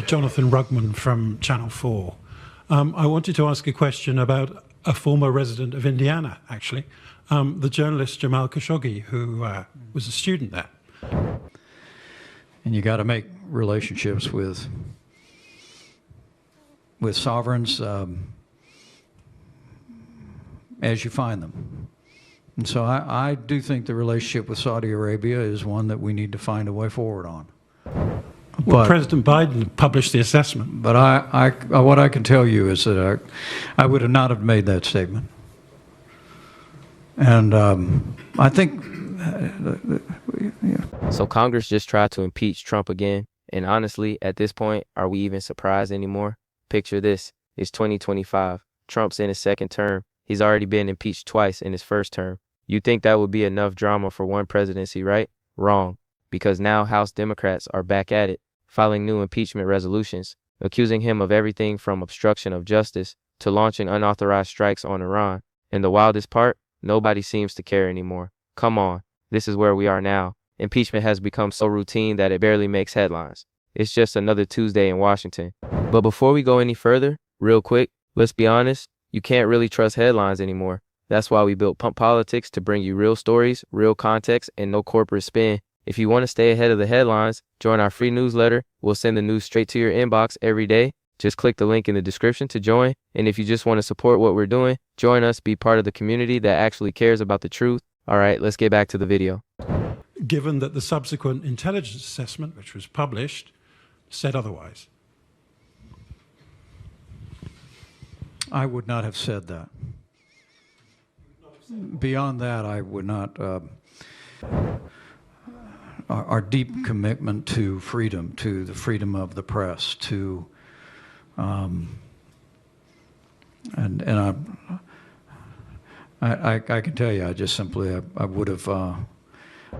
Jonathan Rugman from Channel 4. I wanted to ask a question about a former resident of Indiana, actually, the journalist Jamal Khashoggi, who was a student there. And you got to make relationships with sovereigns as you find them. And so I do think the relationship with Saudi Arabia is one that we need to find a way forward on. Well, President Biden published the assessment. But what I can tell you is that I would have not have made that statement. And I think... So Congress just tried to impeach Trump again. And honestly, at this point, are we even surprised anymore? Picture this. It's 2025. Trump's in his second term. He's already been impeached twice in his first term. You'd think that would be enough drama for one presidency, right? Wrong. Because now House Democrats are back at it, filing new impeachment resolutions, accusing him of everything from obstruction of justice to launching unauthorized strikes on Iran. And the wildest part, nobody seems to care anymore. Come on, this is where we are now. Impeachment has become so routine that it barely makes headlines. It's just another Tuesday in Washington. But before we go any further, real quick, let's be honest, you can't really trust headlines anymore. That's why we built Pump Politics to bring you real stories, real context, and no corporate spin. If you want to stay ahead of the headlines, join our free newsletter. We'll send the news straight to your inbox every day. Just click the link in the description to join. And if you just want to support what we're doing, join us, be part of the community that actually cares about the truth. All right, let's get back to the video. Given that the subsequent intelligence assessment, which was published, said otherwise. I would not have said that. Beyond that, I would not. Our deep commitment to freedom, to the freedom of the press, to and I can tell you, I just simply I would have.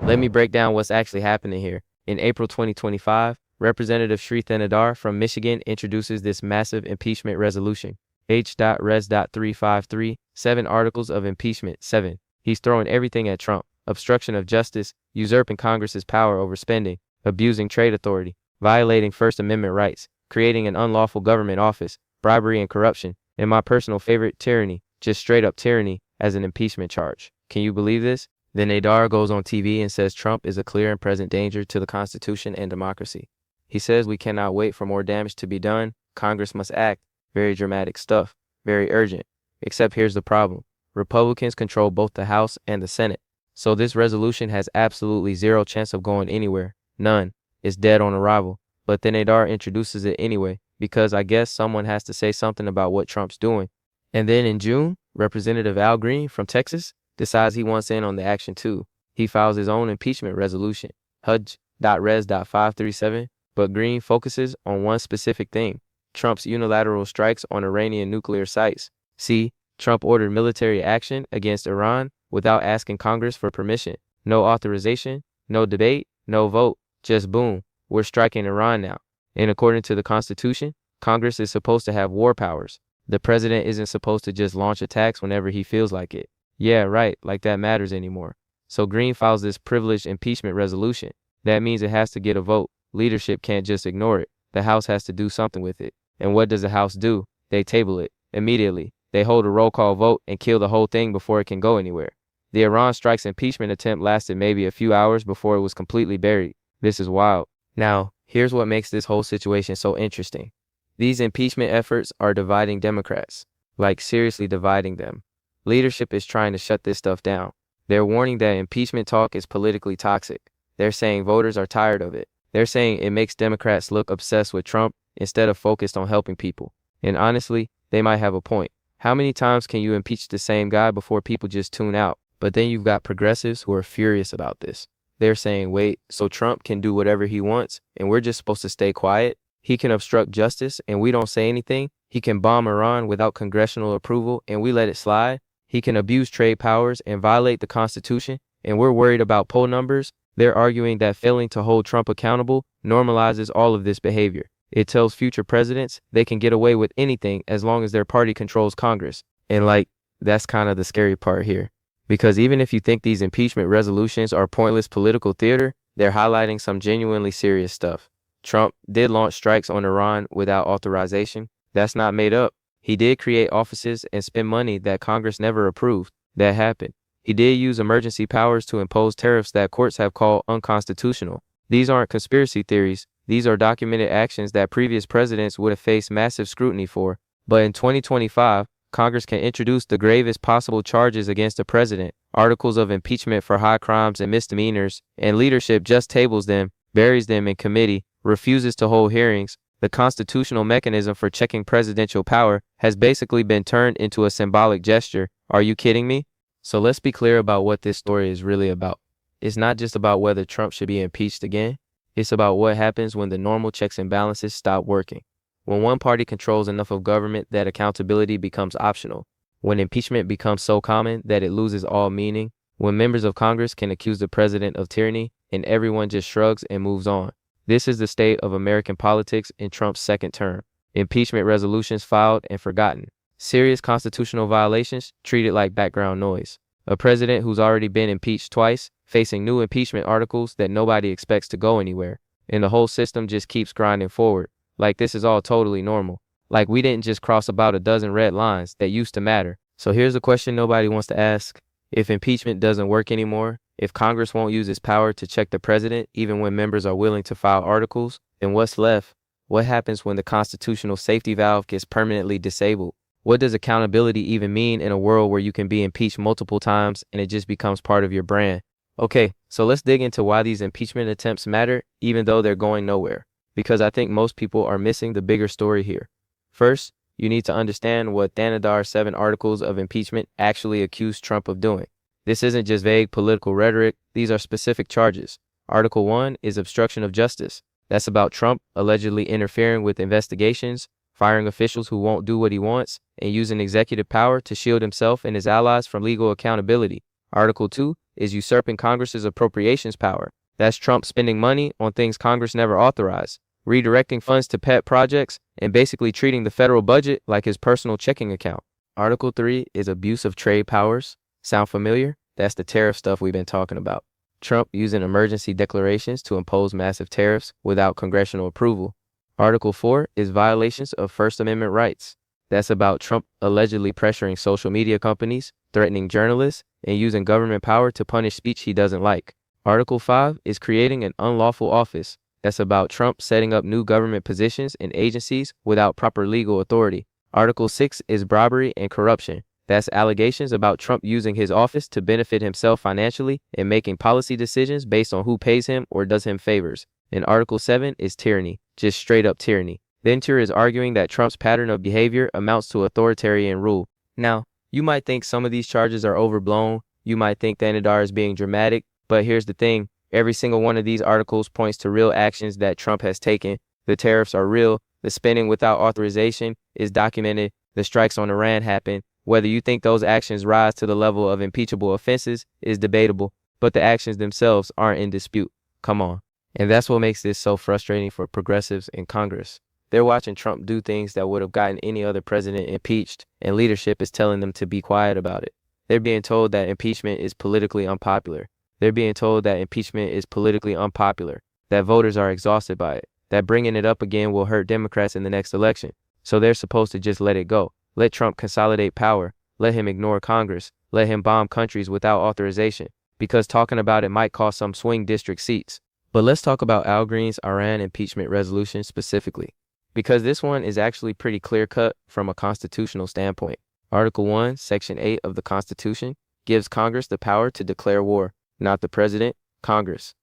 Let me break down what's actually happening here. In April 2025, Representative Sri Thanedar from Michigan introduces this massive impeachment resolution. H.Res.353, 7 articles of impeachment, 7. He's throwing everything at Trump. Obstruction of justice, usurping Congress's power over spending, abusing trade authority, violating First Amendment rights, creating an unlawful government office, bribery and corruption, and my personal favorite, tyranny, just straight up tyranny as an impeachment charge. Can you believe this? Then Nadar goes on TV and says Trump is a clear and present danger to the Constitution and democracy. He says we cannot wait for more damage to be done. Congress must act. Very dramatic stuff. Very urgent. Except here's the problem. Republicans control both the House and the Senate. So this resolution has absolutely zero chance of going anywhere. None. It's dead on arrival. But then Nadar introduces it anyway, because I guess someone has to say something about what Trump's doing. And then in June, Representative Al Green from Texas decides he wants in on the action too. He files his own impeachment resolution, Hudge.Res.537, but Green focuses on one specific thing, Trump's unilateral strikes on Iranian nuclear sites. See, Trump ordered military action against Iran without asking Congress for permission. No authorization, no debate, no vote, just boom, we're striking Iran now. And according to the Constitution, Congress is supposed to have war powers. The president isn't supposed to just launch attacks whenever he feels like it. Yeah, right, like that matters anymore. So Green files this privileged impeachment resolution. That means it has to get a vote. Leadership can't just ignore it. The House has to do something with it. And what does the House do? They table it immediately. They hold a roll call vote and kill the whole thing before it can go anywhere. The Iran strikes impeachment attempt lasted maybe a few hours before it was completely buried. This is wild. Now, here's what makes this whole situation so interesting. These impeachment efforts are dividing Democrats. Like seriously dividing them. Leadership is trying to shut this stuff down. They're warning that impeachment talk is politically toxic. They're saying voters are tired of it. They're saying it makes Democrats look obsessed with Trump instead of focused on helping people. And honestly, they might have a point. How many times can you impeach the same guy before people just tune out? But then you've got progressives who are furious about this. They're saying, wait, so Trump can do whatever he wants and we're just supposed to stay quiet? He can obstruct justice and we don't say anything? He can bomb Iran without congressional approval and we let it slide? He can abuse trade powers and violate the Constitution and we're worried about poll numbers? They're arguing that failing to hold Trump accountable normalizes all of this behavior. It tells future presidents they can get away with anything as long as their party controls Congress. And that's kind of the scary part here. Because even if you think these impeachment resolutions are pointless political theater, they're highlighting some genuinely serious stuff. Trump did launch strikes on Iran without authorization. That's not made up. He did create offices and spend money that Congress never approved. That happened. He did use emergency powers to impose tariffs that courts have called unconstitutional. These aren't conspiracy theories. These are documented actions that previous presidents would have faced massive scrutiny for. But in 2025, Congress can introduce the gravest possible charges against the president, articles of impeachment for high crimes and misdemeanors, and leadership just tables them, buries them in committee, refuses to hold hearings. The constitutional mechanism for checking presidential power has basically been turned into a symbolic gesture. Are you kidding me? So let's be clear about what this story is really about. It's not just about whether Trump should be impeached again. It's about what happens when the normal checks and balances stop working. When one party controls enough of government that accountability becomes optional. When impeachment becomes so common that it loses all meaning. When members of Congress can accuse the president of tyranny and everyone just shrugs and moves on. This is the state of American politics in Trump's second term. Impeachment resolutions filed and forgotten. Serious constitutional violations treated like background noise. A president who's already been impeached twice, facing new impeachment articles that nobody expects to go anywhere. And the whole system just keeps grinding forward. Like this is all totally normal. Like we didn't just cross about a dozen red lines that used to matter. So here's a question nobody wants to ask. If impeachment doesn't work anymore, if Congress won't use its power to check the president even when members are willing to file articles, then what's left? What happens when the constitutional safety valve gets permanently disabled? What does accountability even mean in a world where you can be impeached multiple times and it just becomes part of your brand? Okay, so let's dig into why these impeachment attempts matter even though they're going nowhere. Because I think most people are missing the bigger story here. First, you need to understand what Thanadar's 7 articles of impeachment actually accuse Trump of doing. This isn't just vague political rhetoric, these are specific charges. Article 1 is obstruction of justice. That's about Trump allegedly interfering with investigations, firing officials who won't do what he wants, and using executive power to shield himself and his allies from legal accountability. Article 2 is usurping Congress's appropriations power. That's Trump spending money on things Congress never authorized, redirecting funds to pet projects, and basically treating the federal budget like his personal checking account. Article 3 is abuse of trade powers. Sound familiar? That's the tariff stuff we've been talking about. Trump using emergency declarations to impose massive tariffs without congressional approval. Article 4 is violations of First Amendment rights. That's about Trump allegedly pressuring social media companies, threatening journalists, and using government power to punish speech he doesn't like. Article 5 is creating an unlawful office. That's about Trump setting up new government positions and agencies without proper legal authority. Article 6 is bribery and corruption. That's allegations about Trump using his office to benefit himself financially and making policy decisions based on who pays him or does him favors. And Article 7 is tyranny, just straight up tyranny. Venter is arguing that Trump's pattern of behavior amounts to authoritarian rule. Now, you might think some of these charges are overblown. You might think Thanadar is being dramatic. But here's the thing. Every single one of these articles points to real actions that Trump has taken. The tariffs are real. The spending without authorization is documented. The strikes on Iran happened. Whether you think those actions rise to the level of impeachable offenses is debatable, but the actions themselves aren't in dispute. Come on. And that's what makes this so frustrating for progressives in Congress. They're watching Trump do things that would have gotten any other president impeached, and leadership is telling them to be quiet about it. They're being told that impeachment is politically unpopular. They're being told that impeachment is politically unpopular, that voters are exhausted by it, that bringing it up again will hurt Democrats in the next election. So they're supposed to just let it go. Let Trump consolidate power. Let him ignore Congress. Let him bomb countries without authorization, because talking about it might cost some swing district seats. But let's talk about Al Green's Iran impeachment resolution specifically, because this one is actually pretty clear-cut from a constitutional standpoint. Article 1, Section 8 of the Constitution gives Congress the power to declare war, not the president, Congress.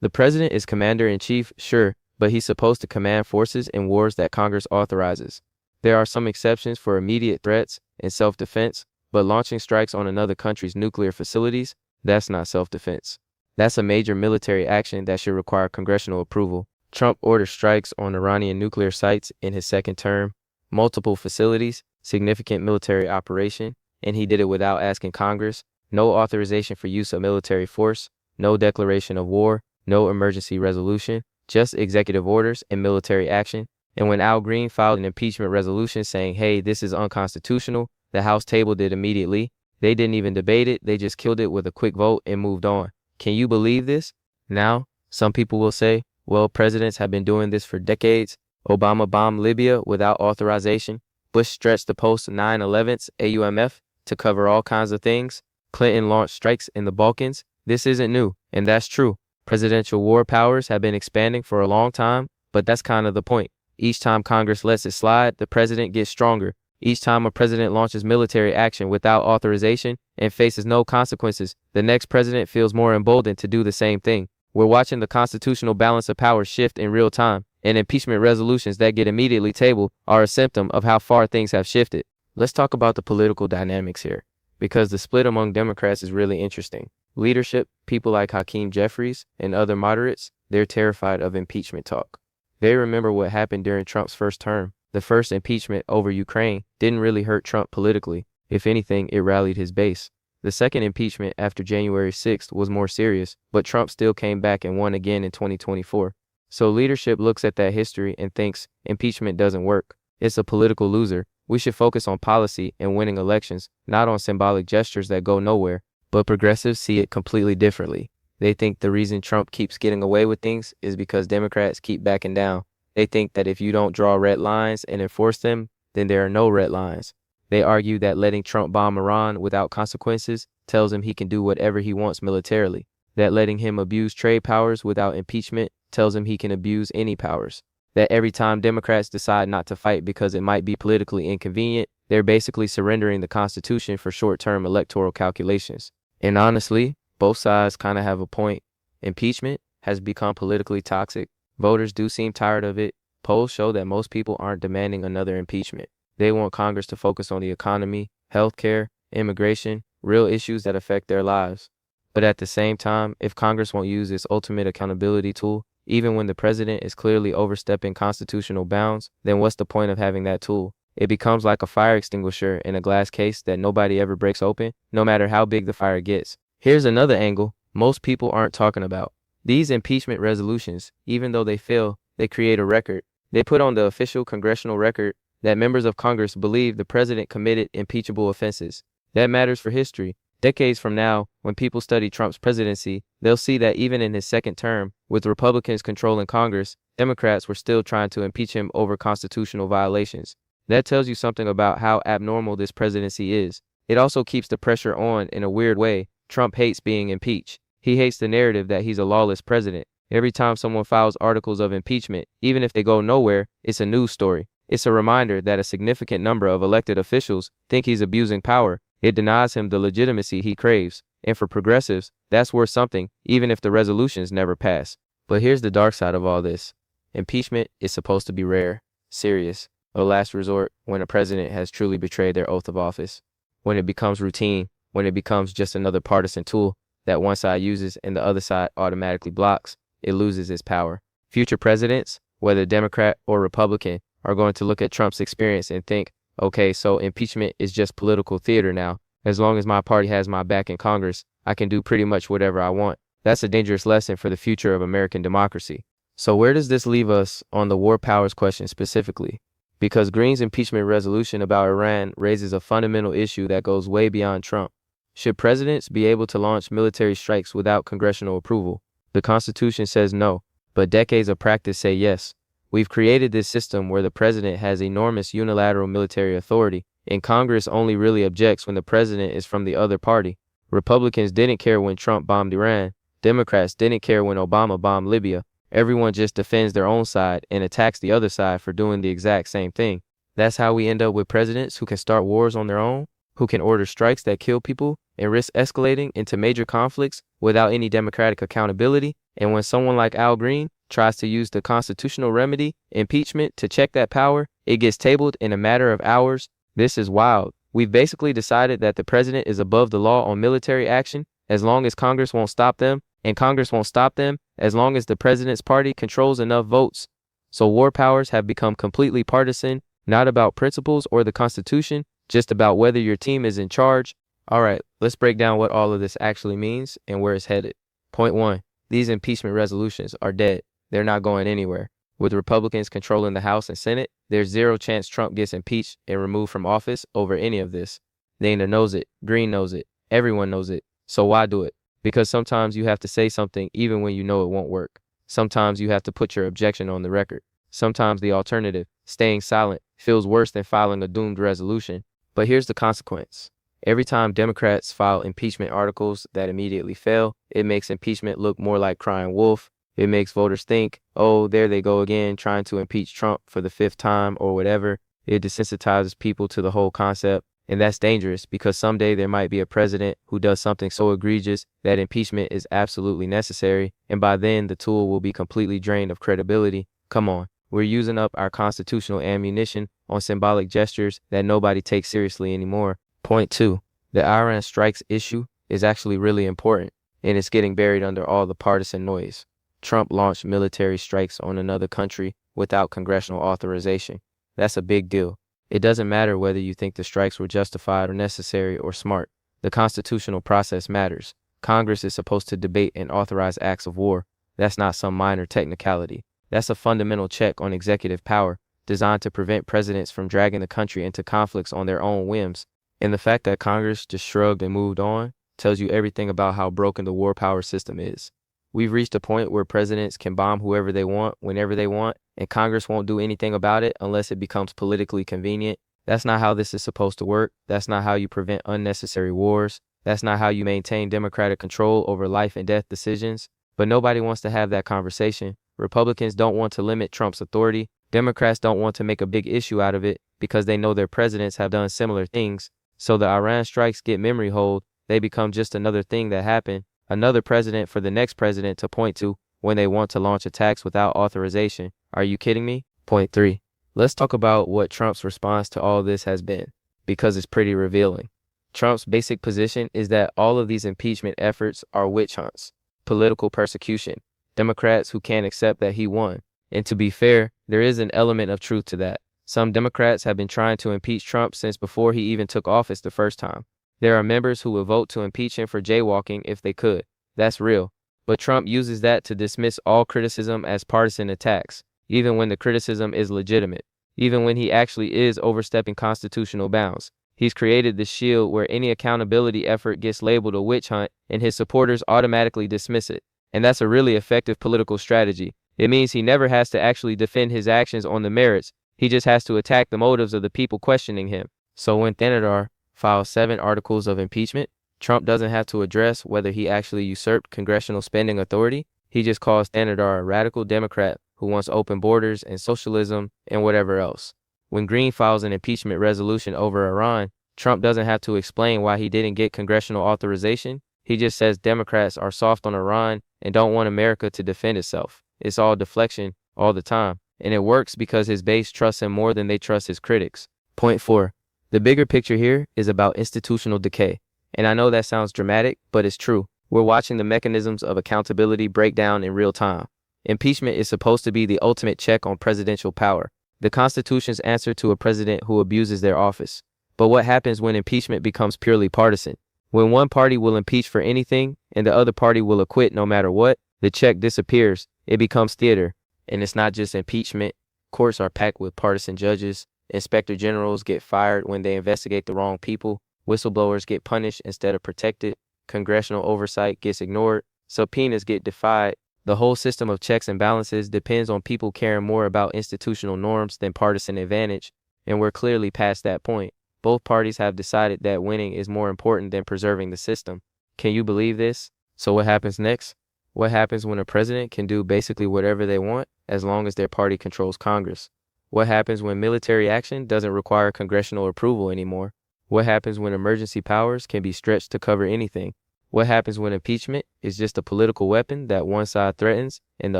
The president is commander-in-chief, sure, but he's supposed to command forces in wars that Congress authorizes. There are some exceptions for immediate threats and self-defense, but launching strikes on another country's nuclear facilities, that's not self-defense. That's a major military action that should require congressional approval. Trump ordered strikes on Iranian nuclear sites in his second term, multiple facilities, significant military operation, and he did it without asking Congress, no authorization for use of military force, no declaration of war, no emergency resolution, just executive orders and military action. And when Al Green filed an impeachment resolution saying, hey, this is unconstitutional, the House tabled it immediately. They didn't even debate it, they just killed it with a quick vote and moved on. Can you believe this? Now, some people will say, Well, presidents have been doing this for decades. Obama bombed Libya without authorization. Bush stretched the post 9/11's AUMF to cover all kinds of things. Clinton launched strikes in the Balkans. This isn't new, and that's true. Presidential war powers have been expanding for a long time, but that's kind of the point. Each time Congress lets it slide, the president gets stronger. Each time a president launches military action without authorization and faces no consequences, the next president feels more emboldened to do the same thing. We're watching the constitutional balance of power shift in real time, and impeachment resolutions that get immediately tabled are a symptom of how far things have shifted. Let's talk about the political dynamics here, because the split among Democrats is really interesting. Leadership, people like Hakeem Jeffries and other moderates, they're terrified of impeachment talk. They remember what happened during Trump's first term. The first impeachment over Ukraine didn't really hurt Trump politically. If anything, it rallied his base. The second impeachment after January 6th was more serious, but Trump still came back and won again in 2024. So leadership looks at that history and thinks impeachment doesn't work. It's a political loser. We should focus on policy and winning elections, not on symbolic gestures that go nowhere. But progressives see it completely differently. They think the reason Trump keeps getting away with things is because Democrats keep backing down. They think that if you don't draw red lines and enforce them, then there are no red lines. They argue that letting Trump bomb Iran without consequences tells him he can do whatever he wants militarily. That letting him abuse trade powers without impeachment tells him he can abuse any powers. That every time Democrats decide not to fight because it might be politically inconvenient, they're basically surrendering the Constitution for short-term electoral calculations. And honestly, both sides kind of have a point. Impeachment has become politically toxic. Voters do seem tired of it. Polls show that most people aren't demanding another impeachment. They want Congress to focus on the economy, healthcare, immigration, real issues that affect their lives. But at the same time, if Congress won't use its ultimate accountability tool, even when the president is clearly overstepping constitutional bounds, then what's the point of having that tool? It becomes like a fire extinguisher in a glass case that nobody ever breaks open, no matter how big the fire gets. Here's another angle most people aren't talking about. These impeachment resolutions, even though they fail, they create a record. They put on the official congressional record that members of Congress believe the president committed impeachable offenses. That matters for history. Decades from now, when people study Trump's presidency, they'll see that even in his second term, with Republicans controlling Congress, Democrats were still trying to impeach him over constitutional violations. That tells you something about how abnormal this presidency is. It also keeps the pressure on in a weird way. Trump hates being impeached. He hates the narrative that he's a lawless president. Every time someone files articles of impeachment, even if they go nowhere, it's a news story. It's a reminder that a significant number of elected officials think he's abusing power. It denies him the legitimacy he craves. And for progressives, that's worth something, even if the resolutions never pass. But here's the dark side of all this. Impeachment is supposed to be rare, serious, a last resort when a president has truly betrayed their oath of office. When it becomes routine, when it becomes just another partisan tool that one side uses and the other side automatically blocks, it loses its power. Future presidents, whether Democrat or Republican, are going to look at Trump's experience and think, okay, so impeachment is just political theater now. As long as my party has my back in Congress, I can do pretty much whatever I want. That's a dangerous lesson for the future of American democracy. So where does this leave us on the war powers question specifically? Because Green's impeachment resolution about Iran raises a fundamental issue that goes way beyond Trump. Should presidents be able to launch military strikes without congressional approval? The Constitution says no, but decades of practice say yes. We've created this system where the president has enormous unilateral military authority, and Congress only really objects when the president is from the other party. Republicans didn't care when Trump bombed Iran. Democrats didn't care when Obama bombed Libya. Everyone just defends their own side and attacks the other side for doing the exact same thing. That's how we end up with presidents who can start wars on their own, who can order strikes that kill people and risk escalating into major conflicts without any democratic accountability. And when someone like Al Green tries to use the constitutional remedy, impeachment, to check that power, it gets tabled in a matter of hours. This is wild. We've basically decided that the president is above the law on military action as long as Congress won't stop them, and Congress won't stop them as long as the president's party controls enough votes. So war powers have become completely partisan, not about principles or the Constitution, just about whether your team is in charge. All right, let's break down what all of this actually means and where it's headed. Point 1. These impeachment resolutions are dead. They're not going anywhere. With Republicans controlling the House and Senate, there's zero chance Trump gets impeached and removed from office over any of this. Dana knows it. Green knows it. Everyone knows it. So why do it? Because sometimes you have to say something even when you know it won't work. Sometimes you have to put your objection on the record. Sometimes the alternative, staying silent, feels worse than filing a doomed resolution. But here's the consequence. Every time Democrats file impeachment articles that immediately fail, it makes impeachment look more like crying wolf. It makes voters think, oh, there they go again, trying to impeach Trump for the 5th time or whatever. It desensitizes people to the whole concept. And that's dangerous because someday there might be a president who does something so egregious that impeachment is absolutely necessary. And by then, the tool will be completely drained of credibility. Come on, we're using up our constitutional ammunition on symbolic gestures that nobody takes seriously anymore. Point 2. The Iran strikes issue is actually really important, and it's getting buried under all the partisan noise. Trump launched military strikes on another country without congressional authorization. That's a big deal. It doesn't matter whether you think the strikes were justified or necessary or smart. The constitutional process matters. Congress is supposed to debate and authorize acts of war. That's not some minor technicality. That's a fundamental check on executive power designed to prevent presidents from dragging the country into conflicts on their own whims. And the fact that Congress just shrugged and moved on tells you everything about how broken the war power system is. We've reached a point where presidents can bomb whoever they want, whenever they want, and Congress won't do anything about it unless it becomes politically convenient. That's not how this is supposed to work. That's not how you prevent unnecessary wars. That's not how you maintain democratic control over life and death decisions. But nobody wants to have that conversation. Republicans don't want to limit Trump's authority. Democrats don't want to make a big issue out of it because they know their presidents have done similar things. So the Iran strikes get memory hold. They become just another thing that happened. Another president for the next president to point to when they want to launch attacks without authorization. Are you kidding me? Point 3. Let's talk about what Trump's response to all this has been, because it's pretty revealing. Trump's basic position is that all of these impeachment efforts are witch hunts, political persecution, Democrats who can't accept that he won. And to be fair, there is an element of truth to that. Some Democrats have been trying to impeach Trump since before he even took office the first time. There are members who would vote to impeach him for jaywalking if they could. That's real. But Trump uses that to dismiss all criticism as partisan attacks, even when the criticism is legitimate, even when he actually is overstepping constitutional bounds. He's created this shield where any accountability effort gets labeled a witch hunt and his supporters automatically dismiss it. And that's a really effective political strategy. It means he never has to actually defend his actions on the merits. He just has to attack the motives of the people questioning him. So when Thanedar files 7 articles of impeachment, Trump doesn't have to address whether he actually usurped congressional spending authority. He just calls Thanedar a radical Democrat who wants open borders and socialism and whatever else. When Green files an impeachment resolution over Iran, Trump doesn't have to explain why he didn't get congressional authorization. He just says Democrats are soft on Iran and don't want America to defend itself. It's all deflection all the time. And it works because his base trusts him more than they trust his critics. Point 4. The bigger picture here is about institutional decay. And I know that sounds dramatic, but it's true. We're watching the mechanisms of accountability break down in real time. Impeachment is supposed to be the ultimate check on presidential power, the Constitution's answer to a president who abuses their office. But what happens when impeachment becomes purely partisan? When one party will impeach for anything and the other party will acquit no matter what, the check disappears. It becomes theater. And it's not just impeachment. Courts are packed with partisan judges. Inspector generals get fired when they investigate the wrong people. Whistleblowers get punished instead of protected. Congressional oversight gets ignored. Subpoenas get defied. The whole system of checks and balances depends on people caring more about institutional norms than partisan advantage. And we're clearly past that point. Both parties have decided that winning is more important than preserving the system. Can you believe this? So what happens next? What happens when a president can do basically whatever they want as long as their party controls Congress? What happens when military action doesn't require congressional approval anymore? What happens when emergency powers can be stretched to cover anything? What happens when impeachment is just a political weapon that one side threatens and the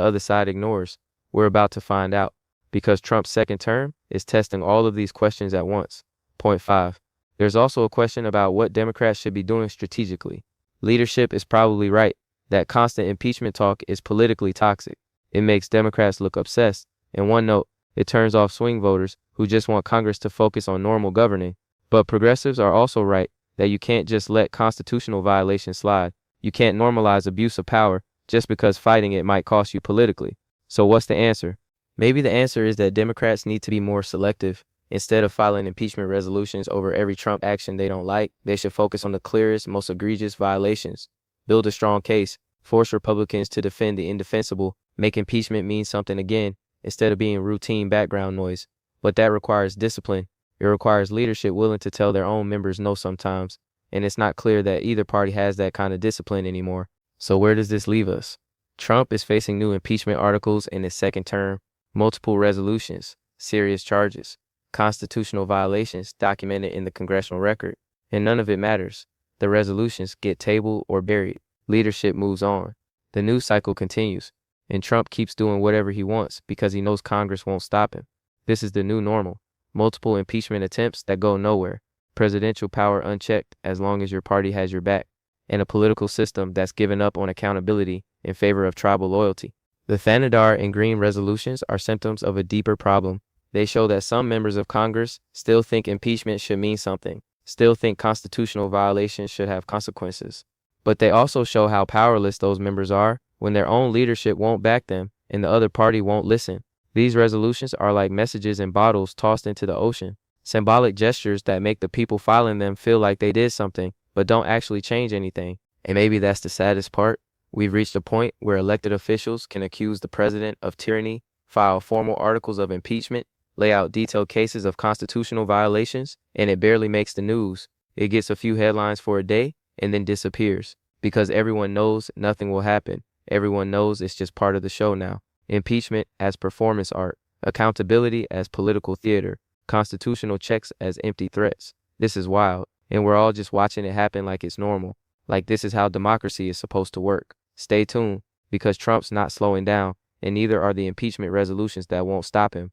other side ignores? We're about to find out, because Trump's second term is testing all of these questions at once. Point 5. There's also a question about what Democrats should be doing strategically. Leadership is probably right. That constant impeachment talk is politically toxic. It makes Democrats look obsessed. And one note, it turns off swing voters who just want Congress to focus on normal governing. But progressives are also right that you can't just let constitutional violations slide. You can't normalize abuse of power just because fighting it might cost you politically. So what's the answer? Maybe the answer is that Democrats need to be more selective. Instead of filing impeachment resolutions over every Trump action they don't like, they should focus on the clearest, most egregious violations. Build a strong case. force Republicans to defend the indefensible, make impeachment mean something again instead of being routine background noise. But that requires discipline. It requires leadership willing to tell their own members no sometimes, and it's not clear that either party has that kind of discipline anymore. So where does this leave us? Trump is facing new impeachment articles in his second term, multiple resolutions, serious charges, constitutional violations documented in the congressional record, and none of it matters. The resolutions get tabled or buried. Leadership moves on. The news cycle continues, and Trump keeps doing whatever he wants because he knows Congress won't stop him. This is the new normal. Multiple impeachment attempts that go nowhere, presidential power unchecked as long as your party has your back, and a political system that's given up on accountability in favor of tribal loyalty. The Thanadar and Green resolutions are symptoms of a deeper problem. They show that some members of Congress still think impeachment should mean something, still think constitutional violations should have consequences. But they also show how powerless those members are when their own leadership won't back them and the other party won't listen. These resolutions are like messages in bottles tossed into the ocean, symbolic gestures that make the people filing them feel like they did something, but don't actually change anything. And maybe that's the saddest part. We've reached a point where elected officials can accuse the president of tyranny, file formal articles of impeachment, lay out detailed cases of constitutional violations, and it barely makes the news. It gets a few headlines for a day and then disappears because everyone knows nothing will happen. Everyone knows it's just part of the show now. Impeachment as performance art, accountability as political theater, constitutional checks as empty threats. This is wild, and we're all just watching it happen like it's normal, like this is how democracy is supposed to work. Stay tuned, because Trump's not slowing down, and neither are the impeachment resolutions that won't stop him.